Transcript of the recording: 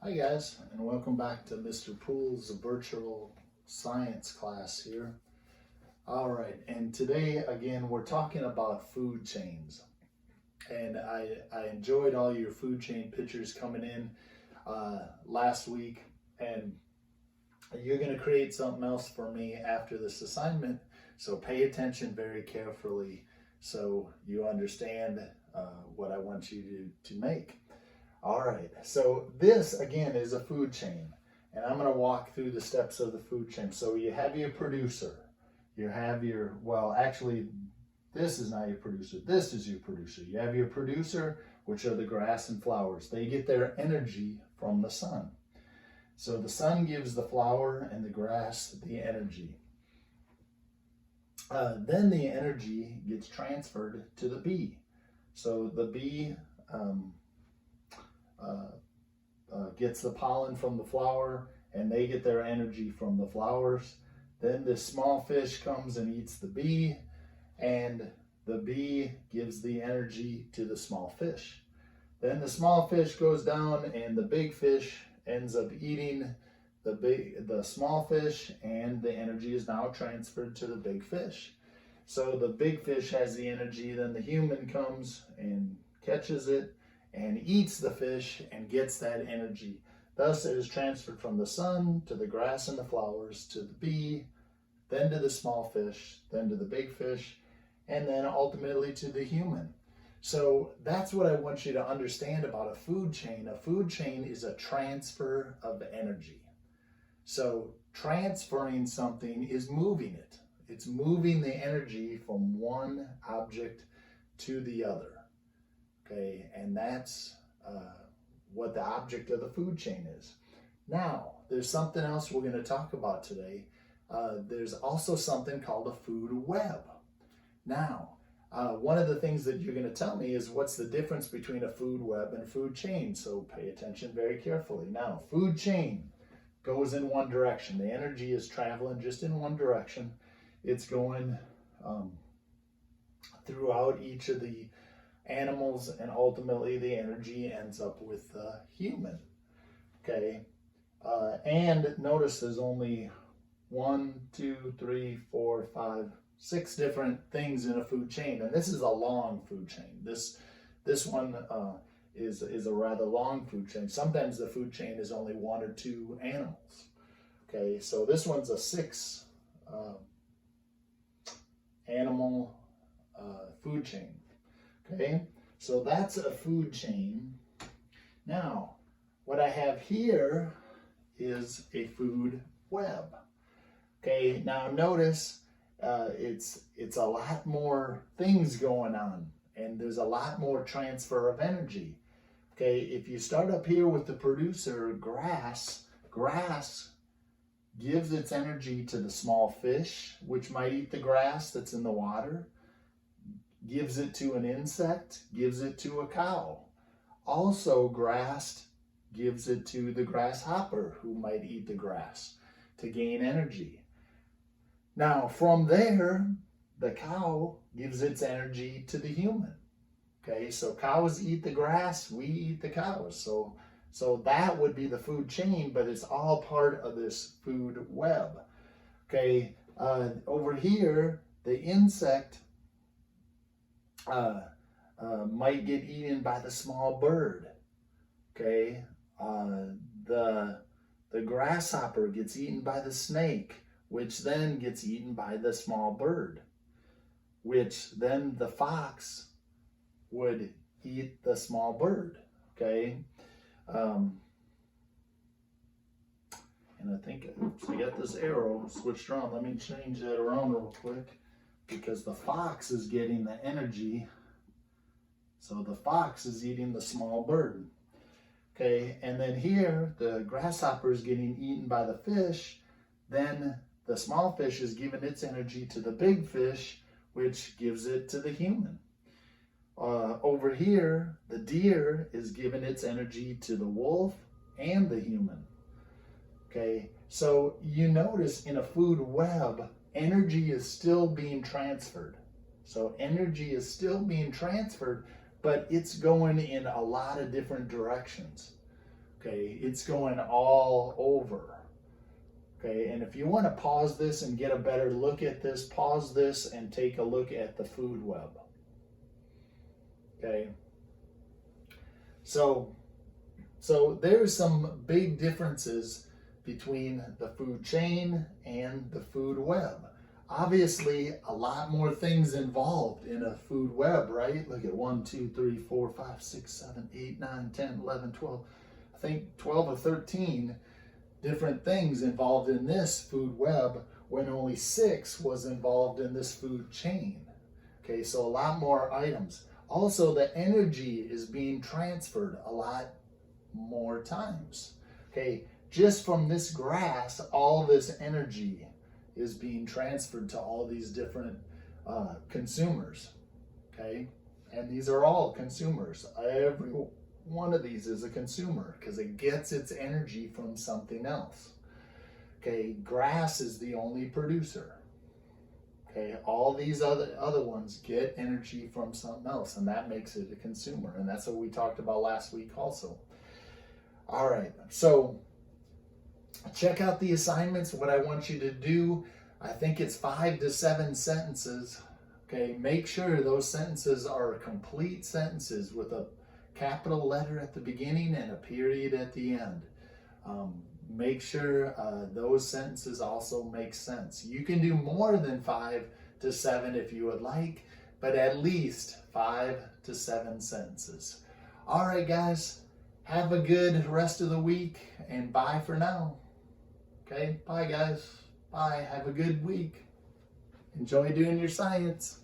Hi guys, and welcome back to Mr. Pool's virtual science class here. All right, and today again we're talking about food chains. And I enjoyed all your food chain pictures coming in last week, and you're going to create something else for me after this assignment. So pay attention very carefully so you understand what I want you to make. All right, so this again is a food chain, and I'm going to walk through the steps of the food chain. So you have your producer, you have your, well, actually, this is not your producer, this is your producer. You have your producer, which are the grass and flowers. They get their energy from the sun. So the sun gives the flower and the grass the energy. Then the energy gets transferred to the bee. So the bee gets the pollen from the flower, and they get their energy from the flowers. Then this small fish comes and eats the bee, and the bee gives the energy to the small fish. Then the small fish goes down, and the big fish ends up eating the small fish, and the energy is now transferred to the big fish. So the big fish has the energy, then the human comes and catches it and eats the fish and gets that energy. Thus it is transferred from the sun to the grass and the flowers to the bee, then to the small fish, then to the big fish, and then ultimately to the human. So that's what I want you to understand about a food chain. A food chain is a transfer of energy. So transferring something is moving it. It's moving the energy from one object to the other. Okay, and that's what the object of the food chain is. Now, there's something else we're going to talk about today. There's also something called a food web. Now, one of the things that you're going to tell me is what's the difference between a food web and a food chain. So pay attention very carefully. Now, food chain goes in one direction. The energy is traveling just in one direction. It's going throughout each of the animals, and ultimately the energy ends up with the human. Okay, and notice there's only 1, 2, 3, 4, 5, 6 different things in a food chain, and this is a long food chain. This one is a rather long food chain. Sometimes the food chain is only 1 or 2 animals. Okay, so this one's a 6 animal food chain. Okay, so that's a food chain. Now, what I have here is a food web. Okay, now notice it's a lot more things going on, and there's a lot more transfer of energy. Okay, if you start up here with the producer, grass gives its energy to the small fish, which might eat the grass that's in the water, gives it to an insect, gives it to a cow. Also, grass gives it to the grasshopper, who might eat the grass to gain energy. Now, from there, the cow gives its energy to the human. Okay, so cows eat the grass, we eat the cows. So that would be the food chain, but it's all part of this food web. Okay, over here, the insect might get eaten by the small bird. Okay, the grasshopper gets eaten by the snake, which then gets eaten by the small bird, which then the fox would eat the small bird. Okay, and I think, oops, I got this arrow switched around. Let me change that around real quick, because the fox is getting the energy. So the fox is eating the small bird. Okay, and then here, the grasshopper is getting eaten by the fish. Then the small fish is giving its energy to the big fish, which gives it to the human. Over here, the deer is giving its energy to the wolf and the human. Okay, so you notice in a food web, energy is still being transferred. So energy is still being transferred, but it's going in a lot of different directions. Okay, it's going all over. Okay, and if you want to pause this and get a better look at this, pause this and take a look at the food web. Okay, so there's some big differences between the food chain and the food web. Obviously, a lot more things involved in a food web, right? Look at 1, 2, 3, 4, 5, 6, 7, 8, 9, 10, 11, 12. I think 12 or 13 different things involved in this food web when only 6 was involved in this food chain. Okay, so a lot more items. Also, the energy is being transferred a lot more times. Okay, just from this grass, all this energy is being transferred to all these different consumers. Okay, and these are all consumers. Every one of these is a consumer because it gets its energy from something else. Okay, grass is the only producer. Okay, all these other ones get energy from something else, and that makes it a consumer, and that's what we talked about last week also. All right, so check out the assignments. What I want you to do, I think it's 5 to 7 sentences. Okay, make sure those sentences are complete sentences with a capital letter at the beginning and a period at the end. Make sure those sentences also make sense. You can do more than 5 to 7 if you would like, but at least 5 to 7 sentences. All right, guys, have a good rest of the week, and bye for now. Okay, bye, guys. Bye. Have a good week. Enjoy doing your science.